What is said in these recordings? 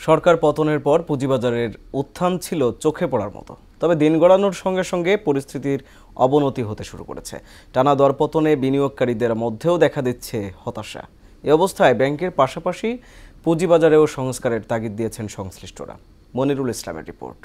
সরকার পতনের পর পুঁজিবাজারের উত্থান ছিল চোখে পড়ার মতো। তবে দিন গড়ানোর সঙ্গে সঙ্গে পরিস্থিতির অবনতি হতে শুরু করেছে। টানা দরপতনে বিনিয়োগকারীদের মধ্যেও দেখা দিচ্ছে হতাশা। এ অবস্থায় ব্যাংকের পাশাপাশি পুঁজিবাজারেও সংস্কারের তাগিদ দিয়েছেন সংশ্লিষ্টরা। মনিরুল ইসলামের রিপোর্ট।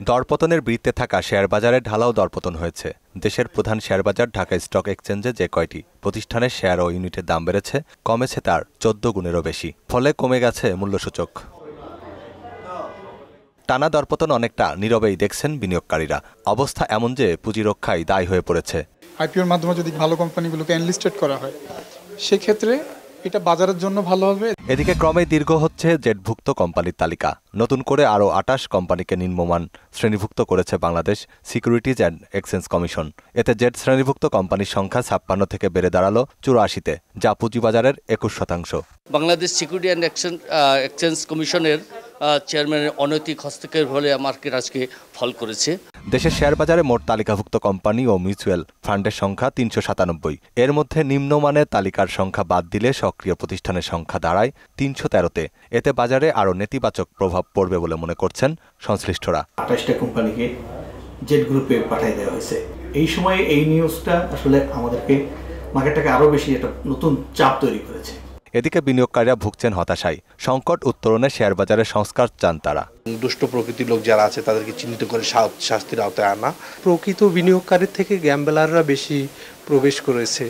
দরপতনের বৃত্তে থাকা শেয়ার বাজারে ঢালাও দরপতন হয়েছে। দেশের প্রধান শেয়ার বাজার ঢাকা স্টক এক্সচেঞ্জে যে কয়টি প্রতিষ্ঠানের শেয়ার ও ইউনিটের দাম বেড়েছে, কমেছে তার 14 গুণেরও বেশি। ফলে কমে গেছে মূল্যসূচক। টানা দরপতন অনেকটা নীরবেই দেখছেন বিনিয়োগকারীরা। অবস্থা এমন যে পুঁজি রক্ষাই দায় হয়ে পড়েছে। আইপিওর মাধ্যমে যদি ভালো কোম্পানিগুলোকে এনলিস্টেড করা হয়, সেক্ষেত্রে এটা বাজারের জন্য ভালো হবে। এদিকে ক্রমেই দীর্ঘ হচ্ছে জেটভুক্ত কোম্পানির তালিকা। নতুন করে আরও 28 কোম্পানিকে নিম্নমান শ্রেণীভুক্ত করেছে Bangladesh securities and exchange commission. এতে জেট শ্রেণীভুক্ত কোম্পানির সংখ্যা 56 থেকে বেড়ে দাঁড়ালো 84-তে, যা পুঁজিবাজারের 21%। বাংলাদেশ সিকিউরিটি অ্যান্ড এক্সচেঞ্জ কমিশনের চেয়ারম্যানের অনৈতিক হস্তক্ষেপের ফলে মার্কেট আজকে ফল করেছে। দেশের শেয়ার বাজারে মোট তালিকাভুক্ত কোম্পানি ও মিউচুয়াল ফান্ডের সংখ্যা 397। এর মধ্যে নিম্নমানের তালিকার সংখ্যা বাদ দিলে সক্রিয় প্রতিষ্ঠানের সংখ্যা দাঁড়ায় 313-তে। এতে বাজারে আরও নেতিবাচক প্রভাব পড়বে বলে মনে করছেন সংশ্লিষ্টরা। 28টা কোম্পানিকে জেট গ্রুপে পাঠিয়ে দেওয়া হয়েছে। এই সময়ে এই নিউজটা আসলে আমাদেরকে মার্কেটটাকে আরও বেশি একটা নতুন চাপ তৈরি করেছে। এদিকে বিনিয়োগকারীরা ভুগছেন হতাশায়। সংকট উত্তরণে শেয়ার বাজারে সংস্কার চান তারা। দুষ্ট প্রকৃতির লোক যারা আছে তাদেরকে চিহ্নিত করে শাস্তির আওতায় আনা। প্রকৃত বিনিয়োগকারীর থেকে গ্যাম্বলাররা বেশি প্রবেশ করেছে।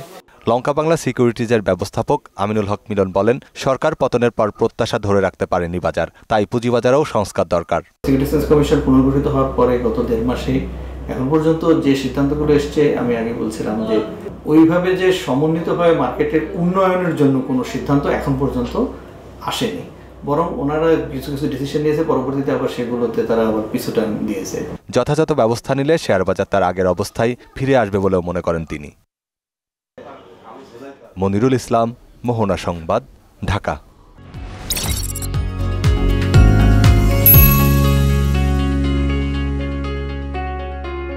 লঙ্কা বাংলা সিকিউরিটিজের ব্যবস্থাপক আমিনুল হক মিলন বলেন, সরকার পতনের পর প্রত্যাশা ধরে রাখতে পারেনি বাজার, তাই পুঁজিবাজারেও সংস্কার দরকার। সিকিউরিটিজ কমিশন পুনর্গঠিত হওয়ার পরে গত 1.5 মাসে এখন পর্যন্ত যে সিদ্ধান্তগুলো এসছে, আমি আগে বলছিলাম যে ওইভাবে যে সমন্বিতভাবে মার্কেটের উন্নয়নের জন্য কোনো সিদ্ধান্ত এখন পর্যন্ত আসেনি, বরং ওনারা কিছু কিছু ডিসিশন নিয়েছে, পরবর্তীতে আবার সেগুলোতে তারা আবার পিছুটান দিয়েছে। যথাযথ ব্যবস্থা নিলে শেয়ার বাজার তার আগের অবস্থায় ফিরে আসবে বলেও মনে করেন তিনি। মনিরুল ইসলাম, মোহনা সংবাদ, ঢাকা।